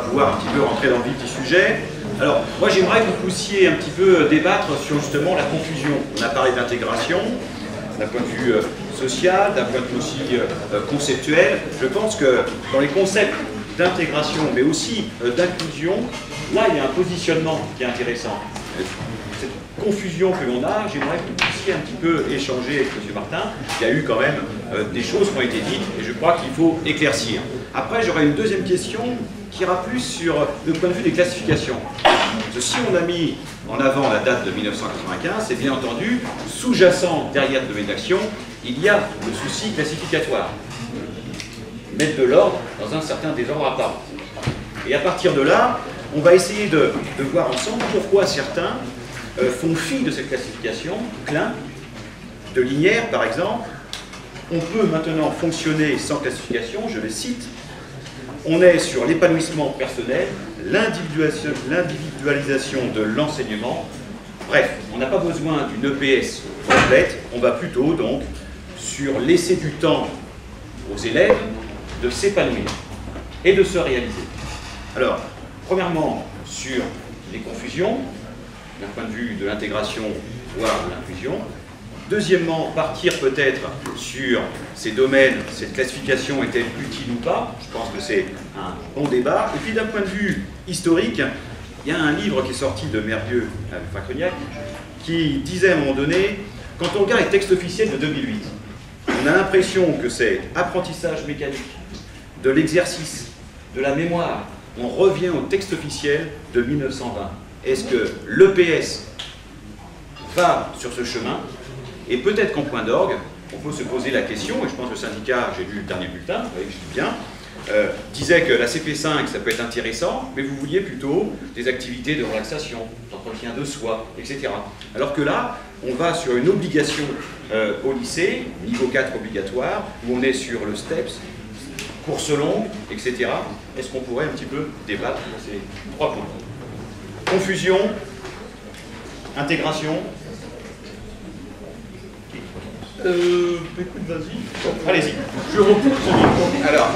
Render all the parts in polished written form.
pouvoir un petit peu rentrer dans le vif du sujet. Alors, moi j'aimerais que vous puissiez un petit peu débattre sur justement la confusion. On a parlé d'intégration, d'un point de vue social, d'un point de vue aussi conceptuel. Je pense que dans les concepts d'intégration, mais aussi d'inclusion, là il y a un positionnement qui est intéressant. Cette confusion que l'on a, j'aimerais que vous puissiez un petit peu échanger avec M. Martin. Il y a eu quand même des choses qui ont été dites et je crois qu'il faut éclaircir. Après, j'aurai une deuxième question qui ira plus sur le point de vue des classifications. Parce que si on a mis en avant la date de 1995, c'est bien entendu, sous-jacent derrière le domaine d'action, il y a le souci classificatoire. Mettre de l'ordre dans un certain désordre apparent. Et à partir de là, on va essayer de voir ensemble pourquoi certains font fi de cette classification. Klein, de Linière par exemple, on peut maintenant fonctionner sans classification, je les cite. On est sur l'épanouissement personnel, l'individualisation de l'enseignement. Bref, on n'a pas besoin d'une EPS complète, on va plutôt donc sur laisser du temps aux élèves de s'épanouir et de se réaliser. Alors, premièrement, sur les confusions, d'un point de vue de l'intégration, voire de l'inclusion. Deuxièmement, partir peut-être sur ces domaines, cette classification est-elle utile ou pas? Je pense que c'est un bon débat. Et puis d'un point de vue historique, il y a un livre qui est sorti de Mervieux avec Fracognac qui disait à un moment donné, quand on regarde les textes officiels de 2008, on a l'impression que c'est apprentissage mécanique, de l'exercice, de la mémoire. On revient au texte officiel de 1920. Est-ce que l'EPS va sur ce chemin? Et peut-être qu'en point d'orgue, on peut se poser la question, et je pense que le syndicat, j'ai lu le dernier bulletin, vous voyez que je dis bien, disait que la CP5, ça peut être intéressant, mais vous vouliez plutôt des activités de relaxation, d'entretien de soi, etc. Alors que là, on va sur une obligation au lycée, niveau 4 obligatoire, où on est sur le STEPS, course longue, etc. Est-ce qu'on pourrait un petit peu débattre sur ces trois points? Confusion, intégration. Écoute, vas-y. Allez-y. Je repousse ce micro. Alors,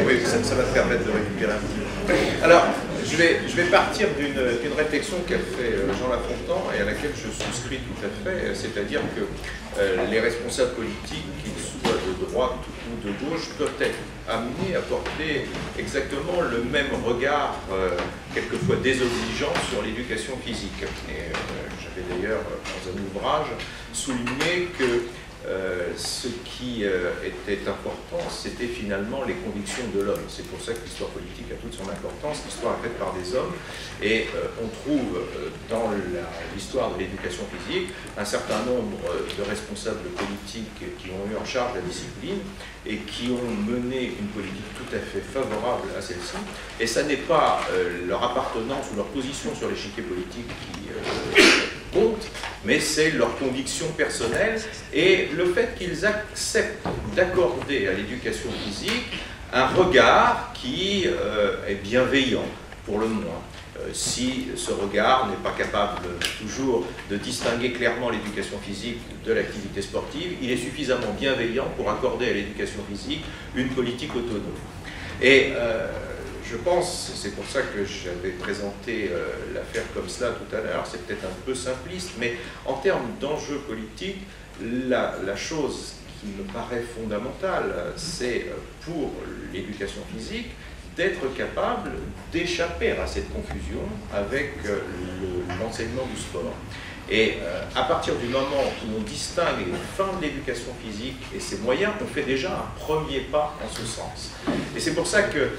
oui, ça va te permettre de récupérer un petit peu. Alors, je vais partir d'une réflexion qu'a fait Jean Lafontan et à laquelle je souscris tout à fait, c'est-à-dire que les responsables politiques, qu'ils soient de droite ou de gauche, doivent être amenés à porter exactement le même regard, quelquefois désobligeant, sur l'éducation physique. Et j'avais d'ailleurs, dans un ouvrage, souligné que ce qui était important, c'était finalement les convictions de l'homme. C'est pour ça que l'histoire politique a toute son importance. L'histoire est faite par des hommes et on trouve dans l'histoire de l'éducation physique un certain nombre de responsables politiques qui ont eu en charge la discipline et qui ont mené une politique tout à fait favorable à celle-ci. Et ça n'est pas leur appartenance ou leur position sur l'échiquier politique qui compte, mais c'est leur conviction personnelle et le fait qu'ils acceptent d'accorder à l'éducation physique un regard qui est bienveillant, pour le moins. Si ce regard n'est pas capable toujours de distinguer clairement l'éducation physique de l'activité sportive, il est suffisamment bienveillant pour accorder à l'éducation physique une politique autonome. Et je pense, c'est pour ça que j'avais présenté l'affaire comme cela tout à l'heure, c'est peut-être un peu simpliste, mais en termes d'enjeux politiques, la chose qui me paraît fondamentale, c'est pour l'éducation physique d'être capable d'échapper à cette confusion avec l'enseignement du sport. Et à partir du moment où on distingue les fins de l'éducation physique et ses moyens, on fait déjà un premier pas en ce sens. Et c'est pour ça que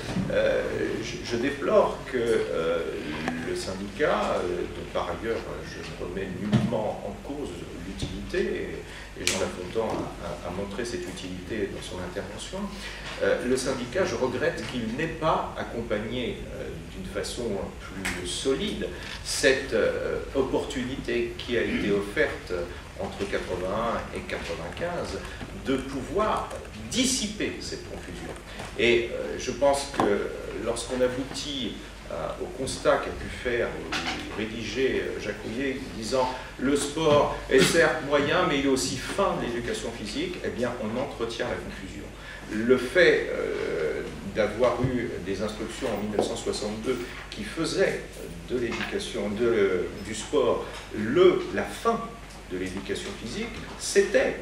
je déplore que le syndicat, dont par ailleurs je remets nullement en cause l'utilité, et Jean Lafontan a montré cette utilité dans son intervention, le syndicat, je regrette qu'il n'ait pas accompagné d'une façon plus solide cette opportunité qui a été offerte entre 81 et 95 de pouvoir dissiper cette confusion. Et je pense que lorsqu'on aboutit au constat qu'a pu faire ou rédiger Jacques Rouillet, disant le sport est certes moyen mais il est aussi fin de l'éducation physique, eh bien on entretient la confusion. Le fait d'avoir eu des instructions en 1962 qui faisaient de l'éducation, du sport, la fin de l'éducation physique, c'était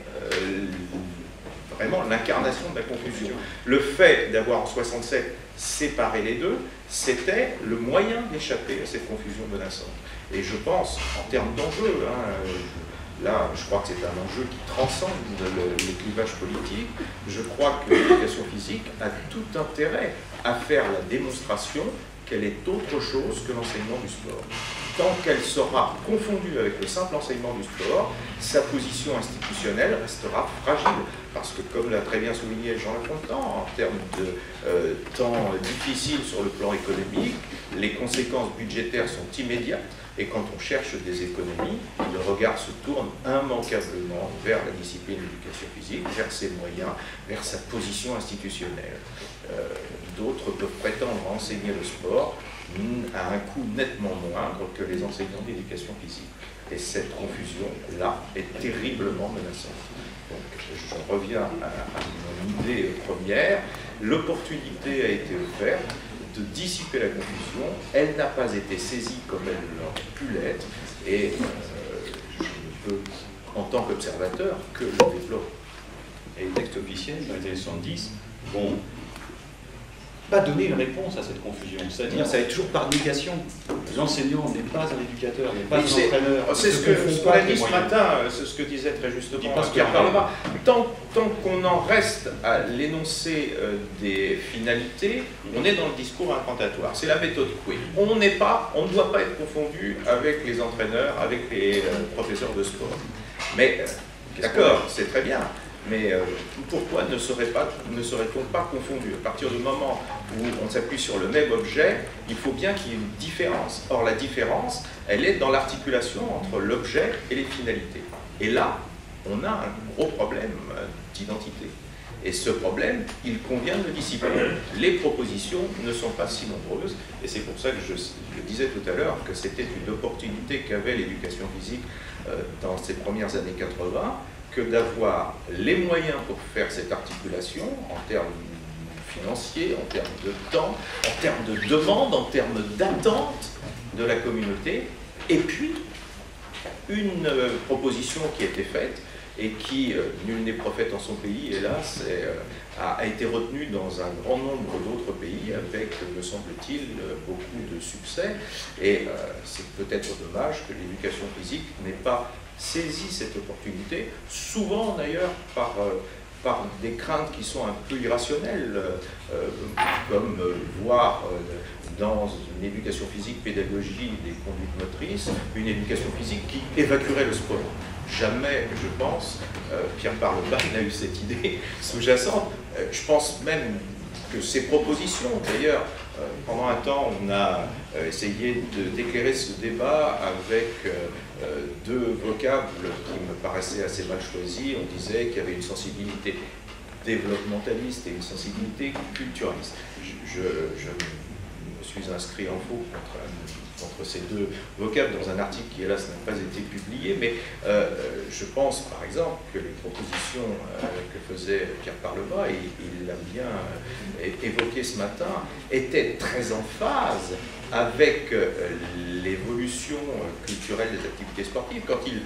vraiment l'incarnation de la confusion. Le fait d'avoir en 67 séparé les deux, c'était le moyen d'échapper à cette confusion menaçante. Et je pense, en termes d'enjeu, là, je crois que c'est un enjeu qui transcende les clivages politiques. Je crois que l'éducation physique a tout intérêt à faire la démonstration qu'elle est autre chose que l'enseignement du sport. Tant qu'elle sera confondue avec le simple enseignement du sport, sa position institutionnelle restera fragile. Parce que, comme l'a très bien souligné Jean Lafontant, en termes de temps difficiles sur le plan économique, les conséquences budgétaires sont immédiates. Et quand on cherche des économies, le regard se tourne immanquablement vers la discipline d'éducation physique, vers ses moyens, vers sa position institutionnelle. D'autres peuvent prétendre enseigner le sport à un coût nettement moindre que les enseignants d'éducation physique. Et cette confusion-là est terriblement menaçante. Donc, je reviens à mon idée première. L'opportunité a été offerte de dissiper la confusion. Elle n'a pas été saisie comme elle aurait pu l'être. Et je ne peux, en tant qu'observateur, que le déplorer. Et les textes officiels, dans les années 70, vont pas donner une réponse à cette confusion. C'est-à-dire, ça va être toujours par négation. L'enseignant n'est pas un éducateur, n'est pas un entraîneur. C'est ce qu'on a dit ce matin, c'est ce que disait très justement Pierre Parleva. Tant qu'on en reste à l'énoncé des finalités, on est dans le discours incantatoire. C'est la méthode Coué. On ne doit pas être confondu avec les entraîneurs, avec les professeurs de sport. Mais, d'accord, c'est très bien. Mais pourquoi ne serait-on pas confondu? À partir du moment où on s'appuie sur le même objet, il faut bien qu'il y ait une différence. Or, la différence, elle est dans l'articulation entre l'objet et les finalités. Et là, on a un gros problème d'identité. Et ce problème, il convient de le dissiper. Les propositions ne sont pas si nombreuses, et c'est pour ça que je disais tout à l'heure que c'était une opportunité qu'avait l'éducation physique dans ses premières années 80, que d'avoir les moyens pour faire cette articulation en termes financiers, en termes de temps, en termes de demande, en termes d'attente de la communauté, et puis une proposition qui a été faite et qui, nul n'est prophète en son pays, hélas, a été retenue dans un grand nombre d'autres pays avec, me semble-t-il, beaucoup de succès. Et c'est peut-être dommage que l'éducation physique n'ait pas saisi cette opportunité, souvent d'ailleurs par des craintes qui sont un peu irrationnelles, comme voir dans une éducation physique pédagogie des conduites motrices, une éducation physique qui évacuerait le sport. Jamais, je pense, Pierre Parleva n'a eu cette idée sous-jacente. Je pense même que ces propositions, d'ailleurs, pendant un temps, on a essayé d'éclairer ce débat avec deux vocables qui me paraissaient assez mal choisis. On disait qu'il y avait une sensibilité développementaliste et une sensibilité culturaliste. Je me suis inscrit en faux contre ces deux vocables dans un article qui, hélas, n'a pas été publié, mais je pense, par exemple, que les propositions que faisait Pierre Parleva, et il l'a bien évoqué ce matin, étaient très en phase avec l'évolution culturelle des activités sportives, quand il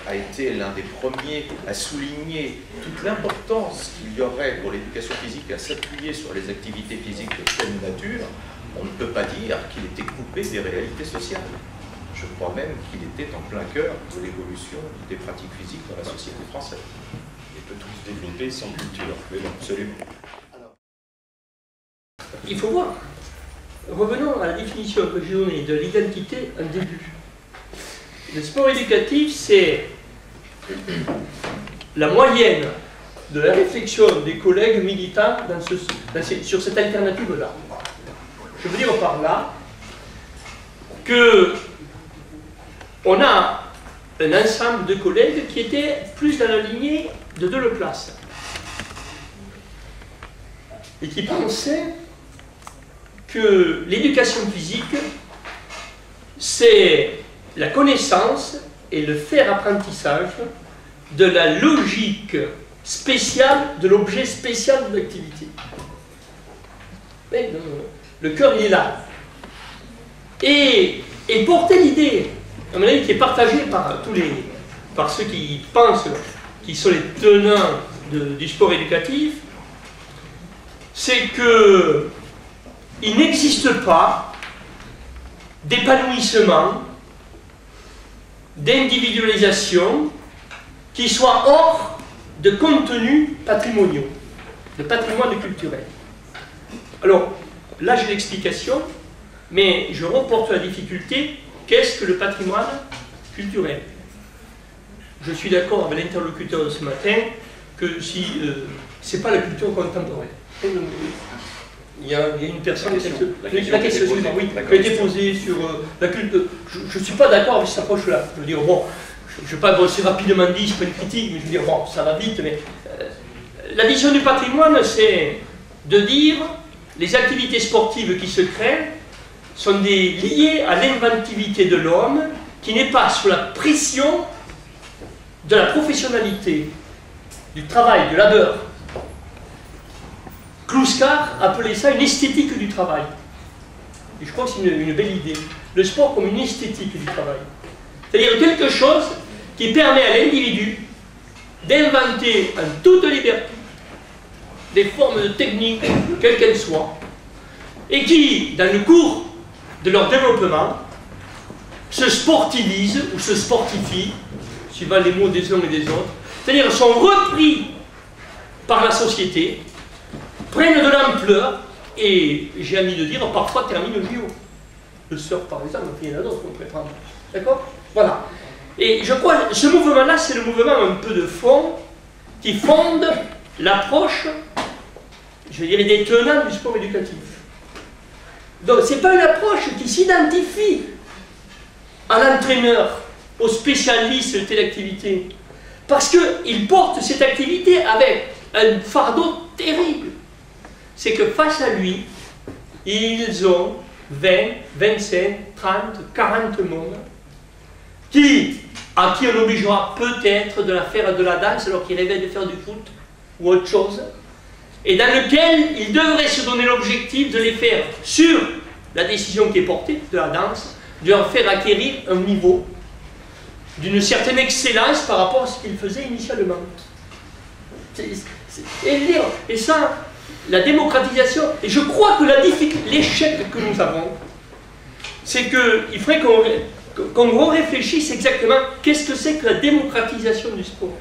a été l'un des premiers à souligner toute l'importance qu'il y aurait pour l'éducation physique à s'appuyer sur les activités physiques de pleine nature. On ne peut pas dire qu'il était coupé des réalités sociales. Je crois même qu'il était en plein cœur de l'évolution des pratiques physiques dans la société française. Il peut tout se développer sans culture. Mais bon, absolument. Alors, il faut voir. Revenons à la définition que j'ai donnée de l'identité en début. Le sport éducatif, c'est la moyenne de la réflexion des collègues militants sur cette alternative-là. Je veux dire par là que on a un ensemble de collègues qui étaient plus dans la lignée de Deleplace et qui pensaient que l'éducation physique, c'est la connaissance et le faire apprentissage de la logique spéciale, de l'objet spécial de l'activité. Mais le cœur, il est là. Et porter l'idée, à mon avis, qui est partagée par ceux qui pensent, qui sont les tenants du sport éducatif, c'est que il n'existe pas d'épanouissement, d'individualisation qui soit hors de contenus patrimoniaux, de patrimoine culturel. Alors, là j'ai l'explication, mais je reporte la difficulté, qu'est-ce que le patrimoine culturel? Je suis d'accord avec l'interlocuteur de ce matin que si c'est pas la culture contemporaine. Il y a une personne qui a été posée sur la culture. Je ne suis pas d'accord avec cette approche-là. Je veux dire, bon, je ne vais pas brosser rapidement dit, c'est pas une critique, mais je veux dire, bon, ça va vite, mais la vision du patrimoine, c'est de dire les activités sportives qui se créent sont liées à l'inventivité de l'homme qui n'est pas sous la pression de la professionnalité, du travail, du labeur. Kluskar appelait ça une esthétique du travail. Et je crois que c'est une belle idée. Le sport comme une esthétique du travail. C'est-à-dire quelque chose qui permet à l'individu d'inventer en toute liberté des formes de techniques, quelles qu'elles soient, et qui, dans le cours de leur développement, se sportivisent ou se sportifient, suivant les mots des uns et des autres, c'est-à-dire sont repris par la société, prennent de l'ampleur et, j'ai envie de dire, parfois terminent le JO. Le surf, par exemple, il y en a d'autres qu'on pourrait prendre. D'accord? Voilà. Et je crois que ce mouvement-là, c'est le mouvement un peu de fond qui fonde l'approche, je dirais, des tenants du sport éducatif. Donc, ce n'est pas une approche qui s'identifie à l'entraîneur, au spécialiste de telle activité, parce qu'il porte cette activité avec un fardeau terrible. C'est que face à lui, ils ont 20, 25, 30, 40 membres à qui on obligera peut-être de faire de la danse alors qu'ils rêvaient de faire du foot ou autre chose, et dans lequel ils devraient se donner l'objectif de les faire, sur la décision qui est portée de la danse, de leur faire acquérir un niveau d'une certaine excellence par rapport à ce qu'ils faisaient initialement. Et ça, la démocratisation, et je crois que l'échec que nous avons, c'est qu'il faudrait qu'on réfléchisse exactement qu'est-ce que c'est que la démocratisation du sport.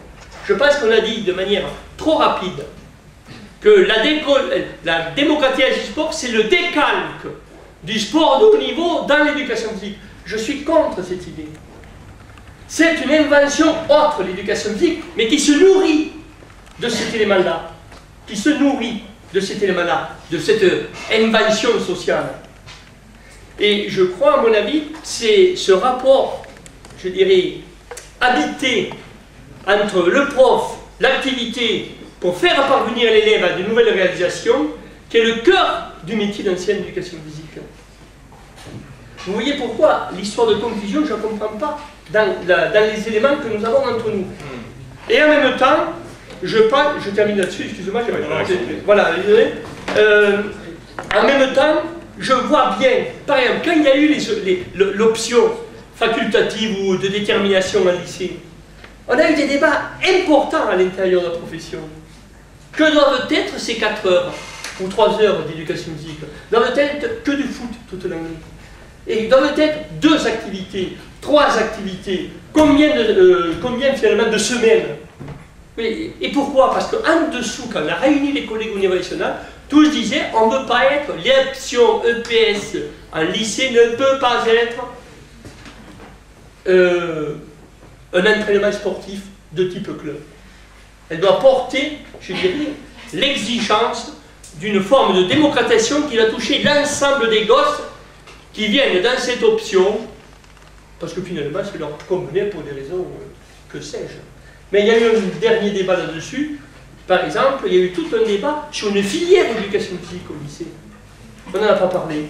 Je pense qu'on a dit de manière trop rapide que la démocratisation du sport, c'est le décalque du sport de haut niveau dans l'éducation physique. Je suis contre cette idée. C'est une invention autre, l'éducation physique, mais qui se nourrit de cet élément-là, qui se nourrit de cet élément-là, de cette invention sociale. Et je crois, à mon avis, c'est ce rapport, je dirais, habité entre le prof, l'activité, pour faire parvenir l'élève à de nouvelles réalisations, qui est le cœur du métier d'enseignant d'éducation physique. Vous voyez pourquoi l'histoire de confusion, je ne la comprends pas dans les éléments que nous avons entre nous. Et en même temps, je termine là-dessus, excusez-moi, voilà, en même temps, je vois bien, par exemple, quand il y a eu l'option facultative ou de détermination en lycée, on a eu des débats importants à l'intérieur de la profession. Que doivent être ces 4 heures ou 3 heures d'éducation physique? Doivent être que du foot toute l'année? Et doivent être 2 activités, 3 activités? Combien finalement de semaines? Et pourquoi? Parce qu'en dessous, quand on a réuni les collègues au niveau national, tous disaient on ne peut pas être, l'option EPS en lycée ne peut pas être un entraînement sportif de type club. Elle doit porter, je dirais, l'exigence d'une forme de démocratisation qui va toucher l'ensemble des gosses qui viennent dans cette option, parce que finalement, c'est leur convenait pour des raisons que sais-je. Mais il y a eu un dernier débat là-dessus. Par exemple, il y a eu tout un débat sur une filière d'éducation physique au lycée. On n'en a pas parlé.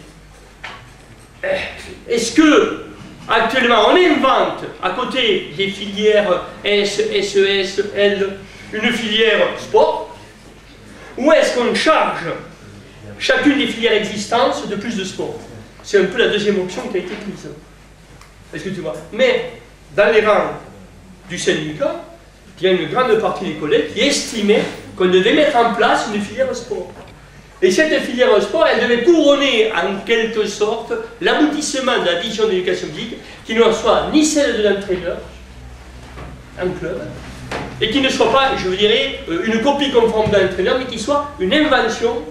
Est-ce que, actuellement, on invente, à côté des filières S, SES, L, une filière sport? Ou est-ce qu'on charge chacune des filières existantes de plus de sport. C'est un peu la deuxième option qui a été prise. Est-ce que tu vois? Mais dans les rangs du syndicat, il y a une grande partie des collègues qui estimaient qu'on devait mettre en place une filière sport. Et cette filière sport, elle devait couronner en quelque sorte l'aboutissement de la division d'éducation physique qui ne soit ni celle de l'entraîneur en club, et qui ne soit pas, je dirais, une copie conforme de l'entraîneur, mais qui soit une invention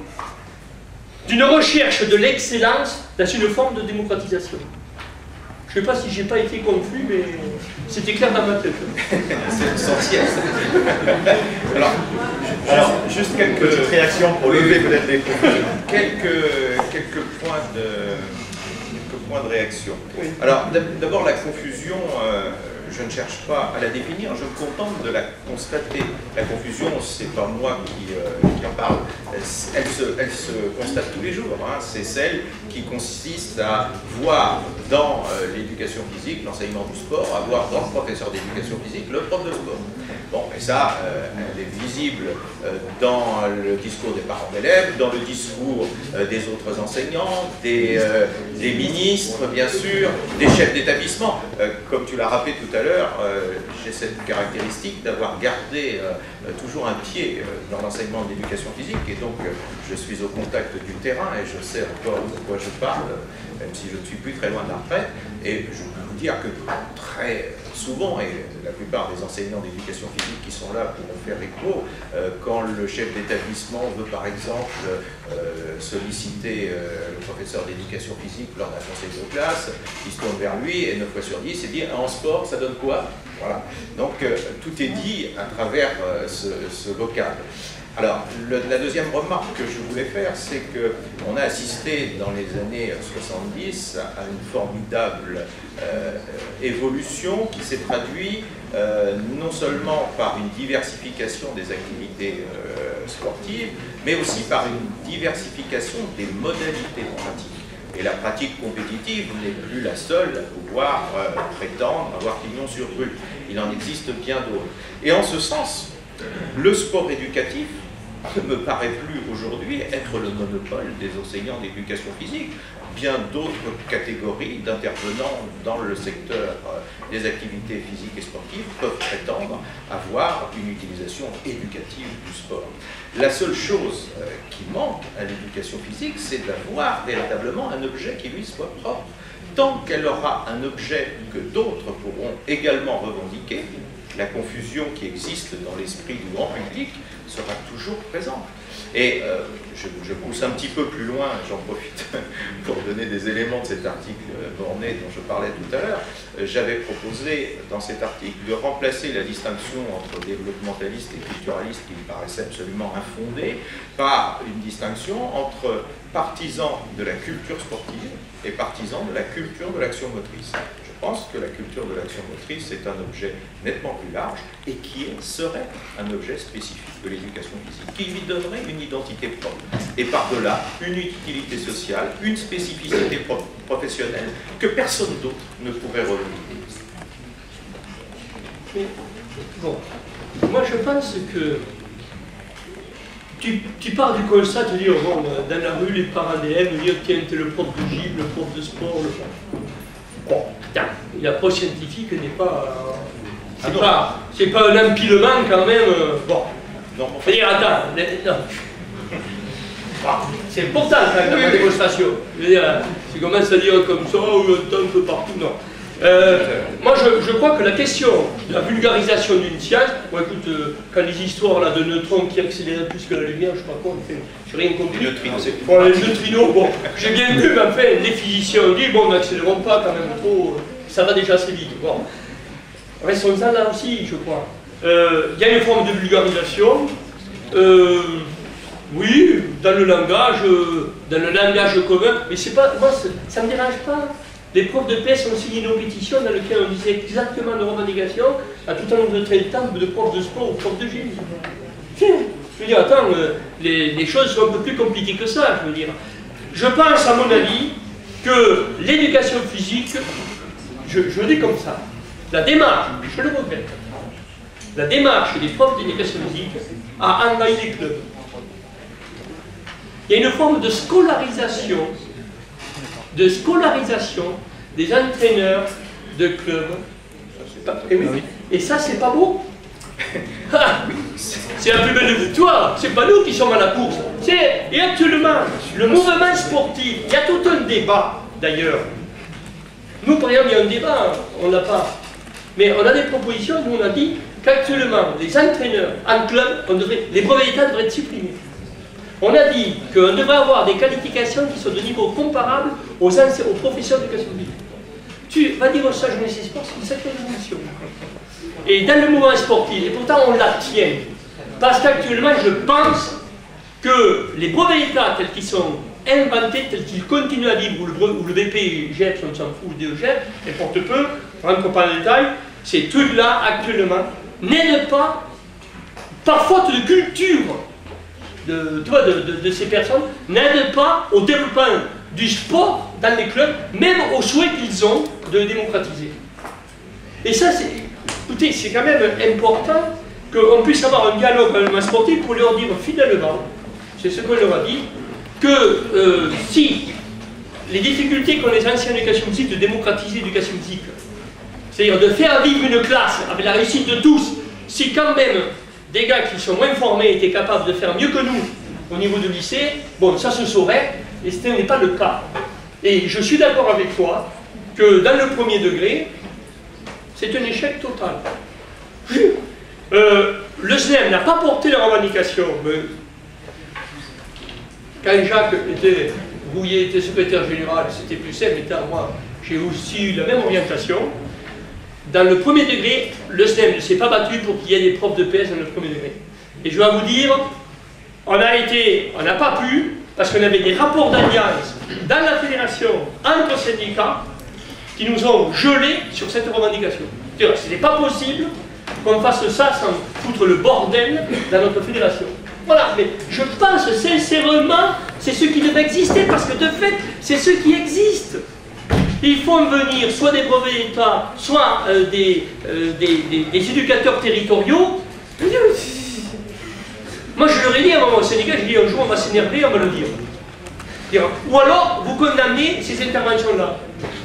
d'une recherche de l'excellence dans une forme de démocratisation. Je ne sais pas si j'ai pas été confus, mais c'était clair dans ma tête. C'est essentiel. Alors, juste quelques petites réactions pour lever peut-être des confusions. Quelques points de réaction. Oui. Alors, d'abord, la confusion, je ne cherche pas à la définir, je me contente de la constater. La confusion, c'est pas moi qui en parle, elle se constate tous les jours. Hein. C'est celle qui consiste à voir dans l'éducation physique l'enseignement du sport, à voir dans le professeur d'éducation physique le prof de sport. Bon, et ça, elle est visible dans le discours des parents d'élèves, dans le discours des autres enseignants, des ministres, bien sûr, des chefs d'établissement. Comme tu l'as rappelé tout à l'heure, j'ai cette caractéristique d'avoir gardé toujours un pied dans l'enseignement de l'éducation physique, et donc je suis au contact du terrain et je sais encore de quoi je parle, même si je ne suis plus très loin de la retraite, et je peux vous dire que très souvent, et la plupart des enseignants d'éducation physique qui sont là pour faire écho, quand le chef d'établissement veut par exemple solliciter le professeur d'éducation physique lors d'un conseil de classe, il se tourne vers lui et 9 fois sur 10, il dit en sport ça donne quoi? Voilà. Donc tout est dit à travers ce vocal. Alors, la deuxième remarque que je voulais faire, c'est qu'on a assisté dans les années 70 à une formidable évolution qui s'est traduite non seulement par une diversification des activités sportives, mais aussi par une diversification des modalités de pratique. Et la pratique compétitive n'est plus la seule à pouvoir prétendre avoir pignon sur rue. Il en existe bien d'autres. Et en ce sens, le sport éducatif ne me paraît plus aujourd'hui être le monopole des enseignants d'éducation physique. Bien d'autres catégories d'intervenants dans le secteur des activités physiques et sportives peuvent prétendre avoir une utilisation éducative du sport. La seule chose qui manque à l'éducation physique, c'est d'avoir véritablement un objet qui lui soit propre. Tant qu'elle aura un objet que d'autres pourront également revendiquer, la confusion qui existe dans l'esprit du grand public sera toujours présente. Et je pousse un petit peu plus loin, j'en profite pour donner des éléments de cet article borné dont je parlais tout à l'heure. J'avais proposé dans cet article de remplacer la distinction entre développementaliste et culturaliste qui me paraissait absolument infondée par une distinction entre partisans de la culture sportive et partisans de la culture de l'action motrice. Je pense que la culture de l'action motrice est un objet nettement plus large et qui serait un objet spécifique de l'éducation physique, qui lui donnerait une identité propre. Et par-delà, une utilité sociale, une spécificité professionnelle que personne d'autre ne pourrait revendiquer. Mais, bon, moi je pense que tu pars du constat de dire, bon, dans la rue, les parents d'élèves disent, tiens, t'es le prof de gym, le prof de sport, le prof. Bon, l'approche scientifique n'est pas... C'est pas un empilement quand même... bon, non, on va dire, attends, non. C'est important quand même la démonstration. Je veux dire, tu commences à dire comme ça, ou un temps un peu partout, non. Moi, je crois que la question de la vulgarisation d'une science, bon, écoute, quand les histoires là, de neutrons qui accéléraient plus que la lumière, je sais pas quoi, j'ai rien compris. Les neutrinos, bon, j'ai bien vu, mais enfin, les physiciens ont dit, bon, n'accélérons pas quand même trop, ça va déjà assez vite. Bon, restons-en là aussi, je crois. Il y a une forme de vulgarisation, oui, dans le langage commun, mais c'est pas, moi, ça ne me dérange pas. Les profs de PS ont signé une pétition dans laquelle on disait exactement nos revendications à tout un nombre de traitants de profs de sport ou profs de gym. Je veux dire, attends, les choses sont un peu plus compliquées que ça, je veux dire. Je pense, à mon avis, que l'éducation physique, je le dis comme ça, la démarche, je le regrette, la démarche des profs d'éducation physique a envahi les clubs. il y a une forme de scolarisation des entraîneurs de clubs. Et, oui. Et ça, c'est pas beau. C'est la plus belle victoire. C'est pas nous qui sommes à la course. Et actuellement, le mouvement sportif, il y a tout un débat d'ailleurs. Nous, par exemple, il y a un débat, on n'a pas. Mais on a des propositions, nous on a dit qu'actuellement, les entraîneurs en club, les brevets d'État devraient être supprimés. On a dit qu'on devrait avoir des qualifications qui sont de niveau comparable aux professeurs d'éducation physique. Tu vas dire ça, je ne sais pas, c'est une sacrée évolution. Et dans le mouvement sportif, et pourtant on la tient, parce qu'actuellement je pense que les brevets d'État tels qu'ils sont inventés, tels qu'ils continuent à vivre, ou le BP, GEPS, on s'en fout, le DEGEP, importe peu, on ne rentre pas dans le détail, ces trucs-là actuellement n'aident pas, par faute de culture de ces personnes, n'aident pas au développement du sport dans les clubs, même au souhait qu'ils ont de démocratiser. Et ça, écoutez, c'est quand même important qu'on puisse avoir un dialogue avec le sportif pour leur dire fidèlement, c'est ce qu'on leur a dit, que si les difficultés qu'ont les anciens éducation physique de démocratiser l'éducation physique, c'est-à-dire de faire vivre une classe avec la réussite de tous, si quand même des gars qui sont moins formés étaient capables de faire mieux que nous au niveau du lycée, bon, ça se saurait, et ce n'est pas le cas. Et je suis d'accord avec toi que dans le premier degré, c'est un échec total. Le SNEM n'a pas porté la revendication. Mais quand Jacques Rouillet était secrétaire général, c'était plus simple, mais moi, j'ai aussi eu la même orientation. Dans le premier degré, le SNEM ne s'est pas battu pour qu'il y ait des profs de PS dans le premier degré. Et je dois vous dire, on n'a pas pu, parce qu'on avait des rapports d'alliance dans la fédération entre syndicats qui nous ont gelés sur cette revendication. Ce n'est pas possible qu'on fasse ça sans foutre le bordel dans notre fédération. Voilà, mais je pense sincèrement, c'est ce qui devait exister, parce que de fait, c'est ce qui existe. Ils font venir soit des brevets d'État, soit des éducateurs territoriaux. Moi, je leur ai dit à mon syndicat, j'ai dit un jour, on va s'énerver, on va le dire. Ou alors, vous condamnez ces interventions-là.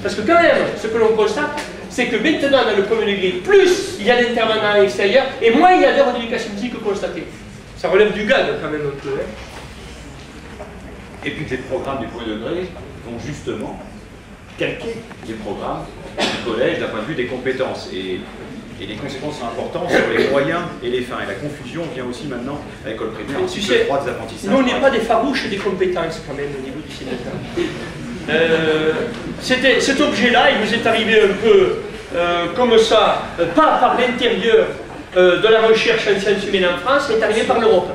Parce que quand même, ce que l'on constate, c'est que maintenant, dans le premier degré, plus il y a d'intervenants à l'extérieur, et moins il y a d'heures d'éducation physique constatées. Ça relève du gag, quand même, un peu. Hein. Et puis que les programmes du premier degré vont justement calquer les programmes du collège d'un point de vue des compétences. Et les conséquences sont importantes sur les moyens et les fins. Et la confusion vient aussi maintenant à l'école primaire, ainsi que le droit des apprentissages. Nous, on n'est pas des farouches des compétences, quand même, au niveau du syndicat. Cet objet-là, il nous est arrivé un peu comme ça, pas par l'intérieur de la recherche en sciences humaines en France, c'est arrivé par l'Europe.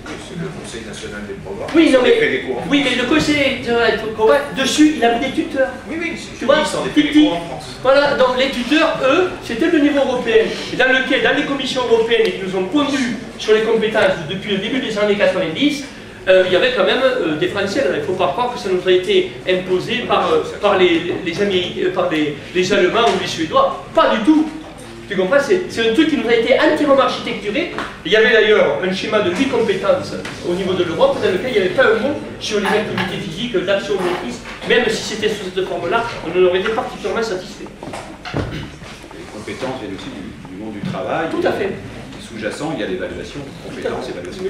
C'est le Conseil national des programmes. Oui, non, mais le Conseil national des programmes, dessus, il avait des tuteurs. Oui, tu vois, des cours en France. Voilà, donc les tuteurs, eux, c'était le niveau européen, et dans lequel, dans les commissions européennes qui nous ont pondu sur les compétences depuis le début des années 90, il y avait quand même des Français. Il ne faut pas croire que ça nous a été imposé par les Américains, par les Allemands ou les Suédois. Pas du tout. Tu comprends? C'est un truc qui nous a été entièrement architecturé. Il y avait d'ailleurs un schéma de 8 compétences au niveau de l'Europe dans lequel il n'y avait pas un mot sur les activités physiques, l'action motrice. Même si c'était sous cette forme-là, on en aurait été particulièrement satisfait. Les compétences viennent aussi du monde du travail. Tout à fait. Sous-jacent, il y a l'évaluation, compétences, évaluation.